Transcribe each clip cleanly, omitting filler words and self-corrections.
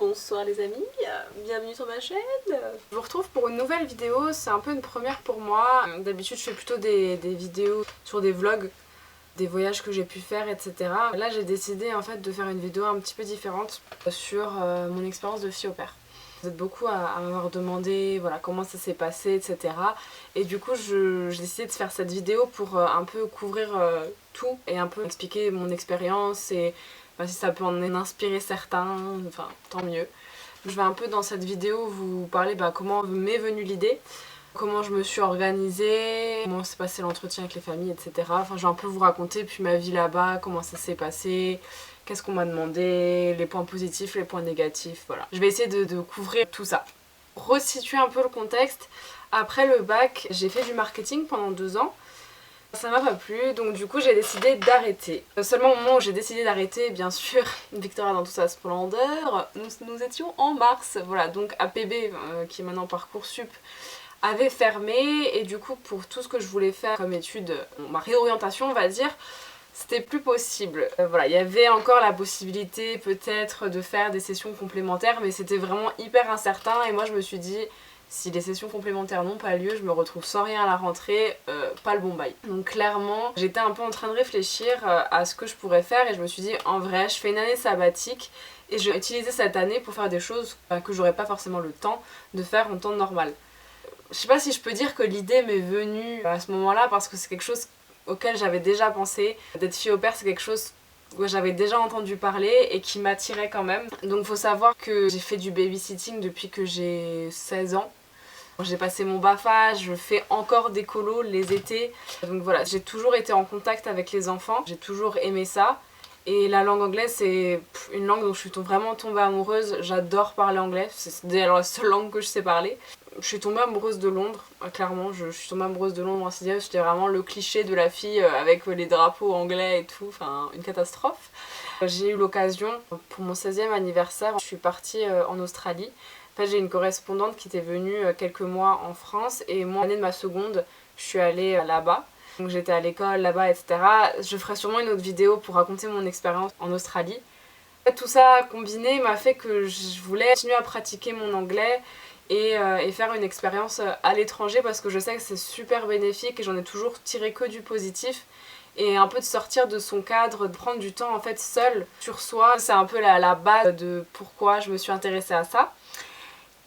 Bonsoir les amis, bienvenue sur ma chaîne. Je vous retrouve pour une nouvelle vidéo, c'est un peu une première pour moi. D'habitude je fais plutôt des vidéos sur des vlogs, des voyages que j'ai pu faire, etc. Là j'ai décidé en fait de faire une vidéo un petit peu différente sur mon expérience de fille au père. Vous êtes beaucoup à m'avoir demandé voilà, comment ça s'est passé, etc. Et du coup j'ai décidé de faire cette vidéo pour un peu couvrir tout et un peu expliquer mon expérience et si ça peut en inspirer certains, enfin tant mieux. Je vais un peu dans cette vidéo vous parler comment m'est venue l'idée, comment je me suis organisée, comment s'est passé l'entretien avec les familles, etc. Enfin, je vais un peu vous raconter puis ma vie là-bas, comment ça s'est passé, qu'est-ce qu'on m'a demandé, les points positifs, les points négatifs, voilà. Je vais essayer de couvrir tout ça. Resituer un peu le contexte, après le bac, j'ai fait du marketing pendant 2 ans. Ça m'a pas plu, donc du coup j'ai décidé d'arrêter. Seulement au moment où j'ai décidé d'arrêter, bien sûr, Victoria dans toute sa splendeur, nous étions en mars, voilà, donc APB, qui est maintenant Parcoursup, avait fermé, et du coup pour tout ce que je voulais faire comme étude, ma réorientation on va dire, c'était plus possible. Voilà, il y avait encore la possibilité peut-être de faire des sessions complémentaires, mais c'était vraiment hyper incertain, et moi je me suis dit... Si les sessions complémentaires n'ont pas lieu, je me retrouve sans rien à la rentrée, pas le bon bail. Donc clairement, j'étais un peu en train de réfléchir à ce que je pourrais faire et je me suis dit en vrai, je fais une année sabbatique et je vais utiliser cette année pour faire des choses que j'aurais pas forcément le temps de faire en temps normal. Je sais pas si je peux dire que l'idée m'est venue à ce moment-là parce que c'est quelque chose auquel j'avais déjà pensé. D'être fille au père, c'est quelque chose que j'avais déjà entendu parler et qui m'attirait quand même. Donc faut savoir que j'ai fait du babysitting depuis que j'ai 16 ans. J'ai passé mon BAFA, je fais encore des colos les étés. Donc voilà, j'ai toujours été en contact avec les enfants, j'ai toujours aimé ça. Et la langue anglaise, c'est une langue dont je suis vraiment tombée amoureuse. J'adore parler anglais, c'est d'ailleurs la seule langue que je sais parler. Je suis tombée amoureuse de Londres, clairement, je suis tombée amoureuse de Londres en 6ème. J'étais vraiment le cliché de la fille avec les drapeaux anglais et tout, enfin une catastrophe. J'ai eu l'occasion, pour mon 16e anniversaire, je suis partie en Australie. En fait, j'ai une correspondante qui était venue quelques mois en France et moi, l'année de ma seconde, je suis allée là-bas. Donc j'étais à l'école là-bas, etc. Je ferai sûrement une autre vidéo pour raconter mon expérience en Australie. En fait, tout ça combiné m'a fait que je voulais continuer à pratiquer mon anglais et faire une expérience à l'étranger parce que je sais que c'est super bénéfique et j'en ai toujours tiré que du positif. Et un peu de sortir de son cadre, de prendre du temps en fait seul sur soi, c'est un peu la base de pourquoi je me suis intéressée à ça.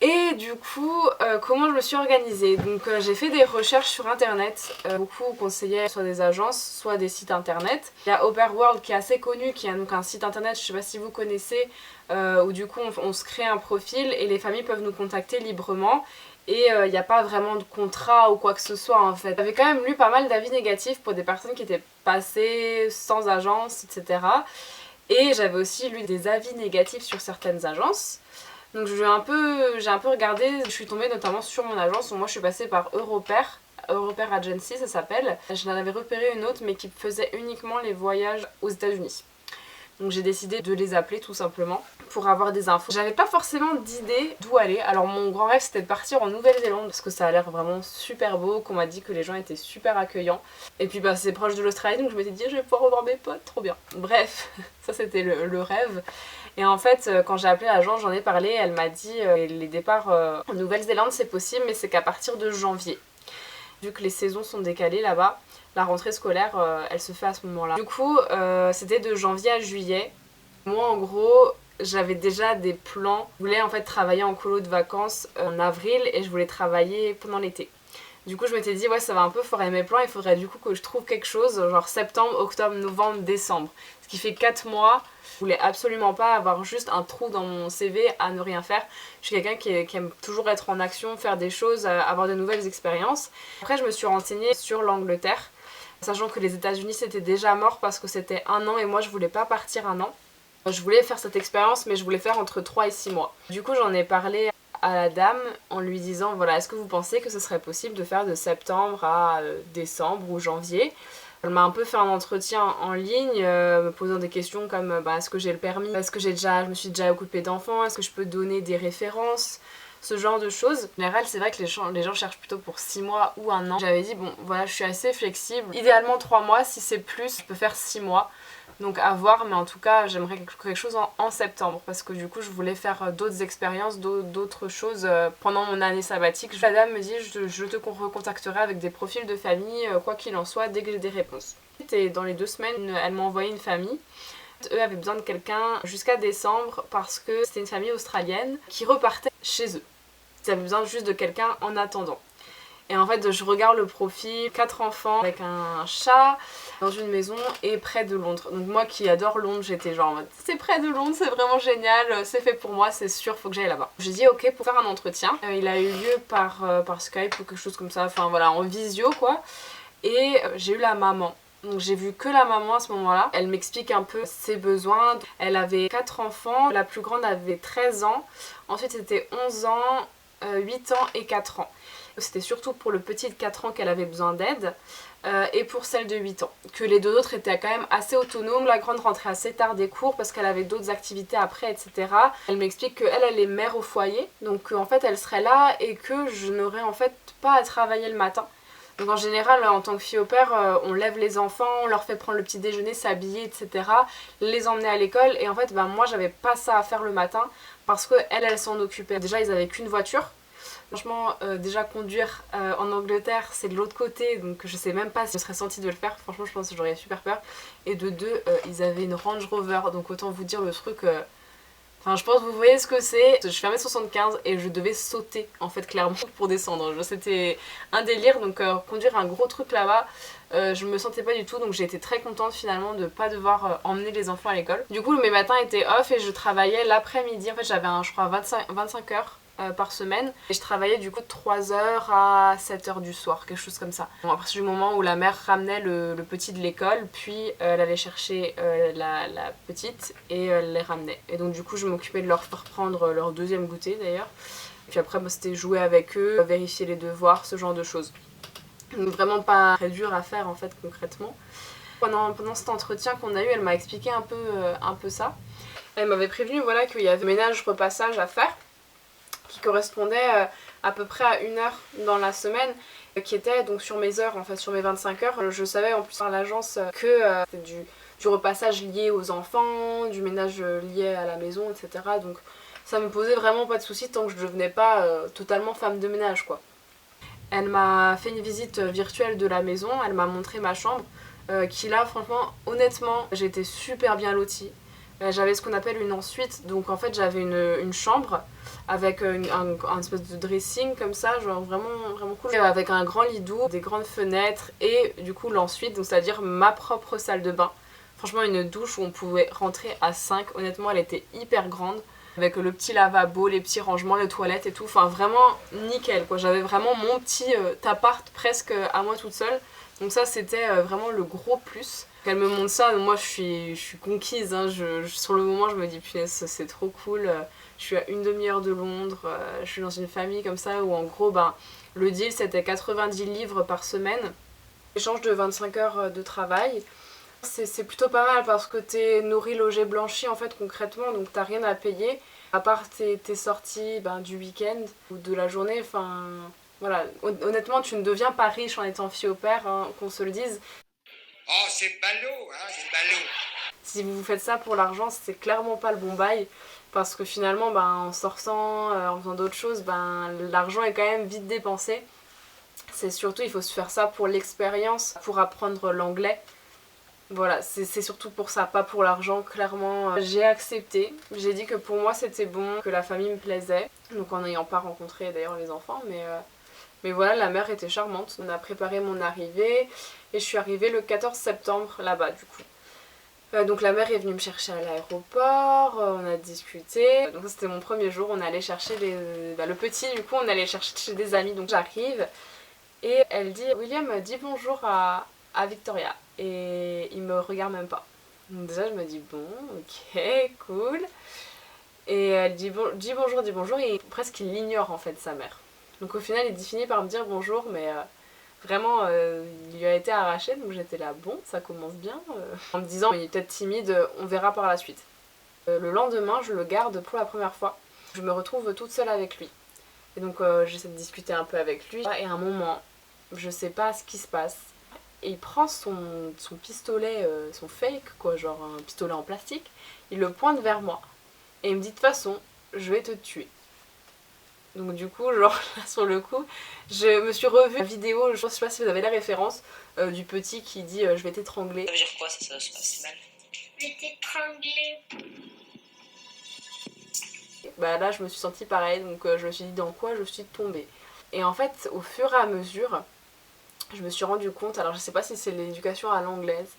Et du coup, comment je me suis organisée? Donc j'ai fait des recherches sur internet, beaucoup conseillaient soit des agences, soit des sites internet. Il y a Operworld qui est assez connu, qui a donc un site internet, je sais pas si vous connaissez, où du coup on se crée un profil et les familles peuvent nous contacter librement. Et il n'y a pas vraiment de contrat ou quoi que ce soit en fait. J'avais quand même lu pas mal d'avis négatifs pour des personnes qui étaient passées sans agence, etc. Et j'avais aussi lu des avis négatifs sur certaines agences. Donc j'ai un peu regardé, je suis tombée notamment sur mon agence où moi je suis passée par Europair Agency ça s'appelle. Je n'en avais repéré une autre mais qui faisait uniquement les voyages aux États-Unis. Donc j'ai décidé de les appeler tout simplement pour avoir des infos. J'avais pas forcément d'idée d'où aller. Alors mon grand rêve c'était de partir en Nouvelle-Zélande parce que ça a l'air vraiment super beau, qu'on m'a dit que les gens étaient super accueillants. Et puis c'est proche de l'Australie donc je m'étais dit je vais pouvoir revoir mes potes, trop bien. Bref, ça c'était le rêve. Et en fait quand j'ai appelé l'agence j'en ai parlé, elle m'a dit les départs en Nouvelle-Zélande c'est possible mais c'est qu'à partir de janvier. Vu que les saisons sont décalées là-bas, la rentrée scolaire, elle se fait à ce moment-là. Du coup, c'était de janvier à juillet. Moi, en gros, j'avais déjà des plans. Je voulais en fait travailler en colo de vacances en avril et je voulais travailler pendant l'été. Du coup, je m'étais dit, ouais, ça va un peu foirer mes plans. Il faudrait du coup que je trouve quelque chose, genre septembre, octobre, novembre, décembre. Ce qui fait 4 mois. Je voulais absolument pas avoir juste un trou dans mon CV à ne rien faire. Je suis quelqu'un qui aime toujours être en action, faire des choses, avoir de nouvelles expériences. Après, je me suis renseignée sur l'Angleterre, sachant que les États-Unis c'était déjà mort parce que c'était 1 an et moi je voulais pas partir 1 an. Je voulais faire cette expérience mais je voulais faire entre 3 et 6 mois. Du coup j'en ai parlé à la dame en lui disant voilà, est-ce que vous pensez que ce serait possible de faire de septembre à décembre ou janvier? Elle m'a un peu fait un entretien en ligne, me posant des questions comme est-ce que j'ai le permis, est-ce que je me suis déjà occupée d'enfants, est-ce que je peux donner des références, ce genre de choses. En général, c'est vrai que les gens cherchent plutôt pour 6 mois ou 1 an. J'avais dit, bon, voilà, je suis assez flexible. Idéalement 3 mois, si c'est plus, je peux faire 6 mois. Donc à voir, mais en tout cas, j'aimerais quelque chose en septembre. Parce que du coup, je voulais faire d'autres expériences, d'autres choses pendant mon année sabbatique. La dame me dit, je te recontacterai avec des profils de famille, quoi qu'il en soit, dès que j'ai des réponses. Et dans les 2 semaines, elle m'a envoyé une famille. Eux avaient besoin de quelqu'un jusqu'à décembre parce que c'était une famille australienne qui repartait chez eux. Ils avaient besoin juste de quelqu'un en attendant. Et en fait, je regarde le profil, 4 enfants avec un chat dans une maison et près de Londres. Donc moi qui adore Londres, j'étais genre en mode c'est près de Londres, c'est vraiment génial, c'est fait pour moi, c'est sûr, faut que j'aille là-bas. J'ai dit ok pour faire un entretien. Il a eu lieu par Skype ou quelque chose comme ça, enfin voilà, en visio quoi. Et j'ai eu la maman. Donc j'ai vu que la maman à ce moment-là. Elle m'explique un peu ses besoins. Elle avait 4 enfants, la plus grande avait 13 ans. Ensuite c'était 11 ans, 8 ans et 4 ans. C'était surtout pour le petit de 4 ans qu'elle avait besoin d'aide et pour celle de 8 ans. Que les 2 autres étaient quand même assez autonomes. La grande rentrait assez tard des cours parce qu'elle avait d'autres activités après, etc. Elle m'explique qu'elle est mère au foyer. Donc en fait elle serait là et que je n'aurais en fait pas à travailler le matin. Donc en général, en tant que fille au père, on lève les enfants, on leur fait prendre le petit déjeuner, s'habiller, etc. Les emmener à l'école. Et en fait, moi, j'avais pas ça à faire le matin parce qu'elle s'en occupait. Déjà, ils avaient qu'une voiture. Franchement, déjà conduire en Angleterre, c'est de l'autre côté, donc je sais même pas si je serais sentie de le faire. Franchement, je pense que j'aurais super peur. Et de 2, ils avaient une Range Rover, donc autant vous dire le truc... Enfin, je pense que vous voyez ce que c'est. Je fais 1m75 et je devais sauter, en fait, clairement, pour descendre. C'était un délire, donc conduire un gros truc là-bas, je me sentais pas du tout. Donc j'ai été très contente finalement de pas devoir emmener les enfants à l'école. Du coup, mes matins étaient off et je travaillais l'après-midi. En fait, j'avais, je crois, 25 heures par semaine. Et je travaillais du coup de 3h à 7h du soir, quelque chose comme ça. Bon, à partir du moment où la mère ramenait le petit de l'école, puis elle allait chercher la petite et elle les ramenait. Et donc du coup je m'occupais de leur faire prendre leur deuxième goûter d'ailleurs. Puis après c'était jouer avec eux, vérifier les devoirs, ce genre de choses. Donc vraiment pas très dur à faire en fait concrètement. Pendant cet entretien qu'on a eu, elle m'a expliqué un peu ça. Elle m'avait prévenu voilà, qu'il y avait ménage repassage à faire, qui correspondait à peu près à 1 heure dans la semaine, qui était donc sur mes heures, en fait sur mes 25 heures. Je savais en plus par l'agence que c'était du repassage lié aux enfants, du ménage lié à la maison, etc. Donc ça me posait vraiment pas de soucis tant que je devenais pas totalement femme de ménage quoi. Elle m'a fait une visite virtuelle de la maison, elle m'a montré ma chambre, qui là franchement honnêtement j'étais super bien lotie. J'avais ce qu'on appelle une ensuite, donc en fait j'avais une chambre avec un espèce de dressing comme ça, genre vraiment, vraiment cool, avec un grand lit doux, des grandes fenêtres et du coup l'ensuite, donc c'est-à-dire ma propre salle de bain. Franchement une douche où on pouvait rentrer à 5, honnêtement elle était hyper grande, avec le petit lavabo, les petits rangements, les toilettes et tout, enfin vraiment nickel quoi, j'avais vraiment mon petit appart presque à moi toute seule, donc ça c'était vraiment le gros plus. Elle me montre ça, moi je suis conquise, hein. Sur le moment je me dis punaise c'est trop cool, je suis à une demi-heure de Londres, je suis dans une famille comme ça où en gros le deal c'était 90 livres par semaine, échange de 25 heures de travail. C'est plutôt pas mal parce que t'es nourri, logé, blanchi en fait concrètement, donc t'as rien à payer, à part tes sorties du week-end ou de la journée, enfin voilà, honnêtement tu ne deviens pas riche en étant fille au père, hein, qu'on se le dise. Oh, c'est ballot, hein, c'est ballot. Si vous faites ça pour l'argent, c'est clairement pas le bon bail. Parce que finalement, en sortant, en faisant d'autres choses, l'argent est quand même vite dépensé. C'est surtout, il faut se faire ça pour l'expérience, pour apprendre l'anglais. Voilà, c'est surtout pour ça, pas pour l'argent, clairement. J'ai accepté, j'ai dit que pour moi c'était bon, que la famille me plaisait. Donc en n'ayant pas rencontré d'ailleurs les enfants, mais voilà, la mère était charmante. On a préparé mon arrivée et je suis arrivée le 14 septembre là-bas du coup. Donc la mère est venue me chercher à l'aéroport, on a discuté. Donc ça c'était mon premier jour, on allait chercher le petit du coup, on allait chercher chez des amis. Donc j'arrive et elle dit « William, dis bonjour à Victoria ». Et il me regarde même pas. Donc déjà je me dis bon, ok, cool. Et elle dit bonjour et presque il ignore en fait sa mère. Donc au final il finit par me dire bonjour mais vraiment il lui a été arraché, donc j'étais là bon ça commence bien. En me disant il est peut-être timide, on verra par la suite. Le lendemain je le garde pour la première fois. Je me retrouve toute seule avec lui. Et donc j'essaie de discuter un peu avec lui. Et à un moment, je sais pas ce qui se passe. Et il prend son pistolet, son fake, quoi, genre un pistolet en plastique. Il le pointe vers moi. Et il me dit de toute façon, je vais te tuer. Donc du coup, genre là sur le coup, je me suis revue la vidéo, je sais pas si vous avez la référence, du petit qui dit je vais t'étrangler. Ça veut dire quoi ça se passe mal? Je vais t'étrangler. Bah là je me suis sentie pareil, donc je me suis dit dans quoi je suis tombée. Et en fait au fur et à mesure, je me suis rendu compte, alors je sais pas si c'est l'éducation à l'anglaise,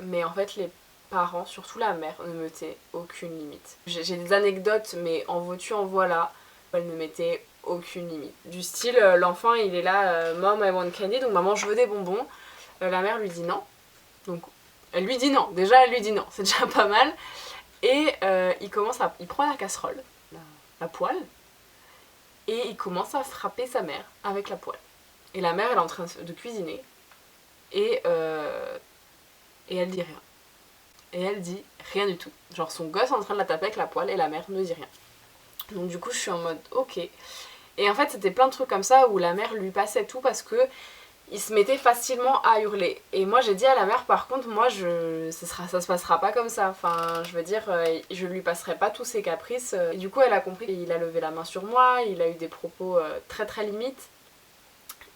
mais en fait les parents, surtout la mère, ne mettaient aucune limite. J'ai des anecdotes, mais en veux-tu en voilà, elle ne mettait aucune limite. Du style, l'enfant il est là, Mom I want candy, donc maman je veux des bonbons. La mère lui dit non, donc elle lui dit non, déjà elle lui dit non, c'est déjà pas mal. Et il prend la casserole, la poêle, et il commence à frapper sa mère avec la poêle. Et la mère elle est en train de cuisiner, et elle dit rien. Et elle dit rien du tout. Genre son gosse est en train de la taper avec la poêle et la mère ne dit rien. Donc du coup je suis en mode ok. Et en fait c'était plein de trucs comme ça où la mère lui passait tout parce que il se mettait facilement à hurler. Et moi j'ai dit à la mère par contre moi ça se passera pas comme ça. Enfin je veux dire je lui passerai pas tous ses caprices. Et du coup elle a compris, il a levé la main sur moi, il a eu des propos très très limites.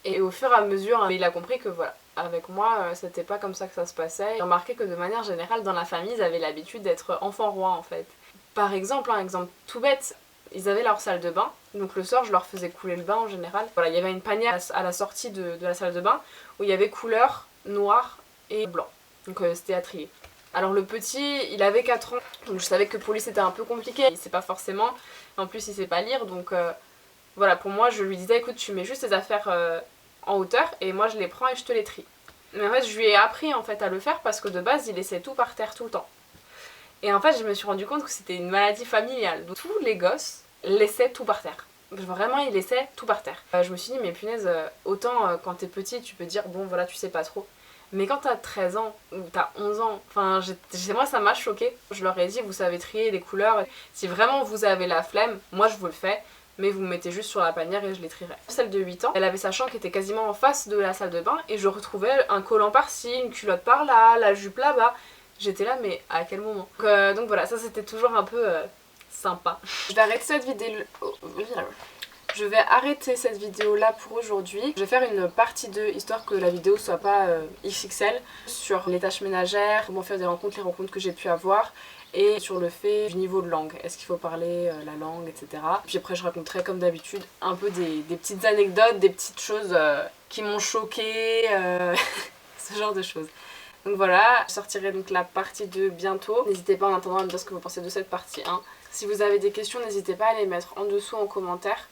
Et au fur et à mesure il a compris que voilà, avec moi c'était pas comme ça que ça se passait. J'ai remarqué que de manière générale dans la famille ils avaient l'habitude d'être enfant roi en fait. Par exemple, un exemple tout bête, ils avaient leur salle de bain, donc le soir je leur faisais couler le bain en général. Voilà, il y avait une panière à la sortie de la salle de bain où il y avait couleur noir et blanc, donc c'était à trier. Alors le petit, il avait 4 ans, donc je savais que pour lui c'était un peu compliqué, il sait pas forcément, en plus il sait pas lire, donc voilà, pour moi je lui disais écoute tu mets juste tes affaires en hauteur et moi je les prends et je te les trie. Mais en fait je lui ai appris en fait à le faire parce que de base il laissait tout par terre tout le temps. Et en fait je me suis rendu compte que c'était une maladie familiale. Donc, tous les gosses laissaient tout par terre. Vraiment ils laissaient tout par terre. Je me suis dit mais punaise, autant quand t'es petit tu peux dire bon voilà tu sais pas trop. Mais quand t'as 13 ans ou t'as 11 ans, enfin moi ça m'a choquée. Je leur ai dit vous savez trier les couleurs. Si vraiment vous avez la flemme, moi je vous le fais. Mais vous me mettez juste sur la panière et je les trierai. Celle de 8 ans, elle avait sa chambre qui était quasiment en face de la salle de bain et je retrouvais un collant par-ci, une culotte par-là, la jupe là-bas. J'étais là mais à quel moment? Donc voilà, ça c'était toujours un peu sympa. Je vais arrêter cette vidéo. Je vais arrêter cette vidéo là pour aujourd'hui. Je vais faire une partie 2 histoire que la vidéo soit pas XXL sur les tâches ménagères, comment faire des rencontres, les rencontres que j'ai pu avoir. Et sur le fait du niveau de langue, est-ce qu'il faut parler la langue, etc. Puis après je raconterai comme d'habitude un peu des petites anecdotes, des petites choses qui m'ont choquée, ce genre de choses. Donc voilà, je sortirai donc la partie 2 bientôt. N'hésitez pas en attendant à me dire ce que vous pensez de cette partie 1. Si vous avez des questions, n'hésitez pas à les mettre en dessous en commentaire.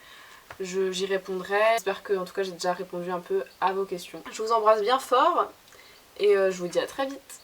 J'y répondrai. J'espère que en tout cas j'ai déjà répondu un peu à vos questions. Je vous embrasse bien fort et je vous dis à très vite.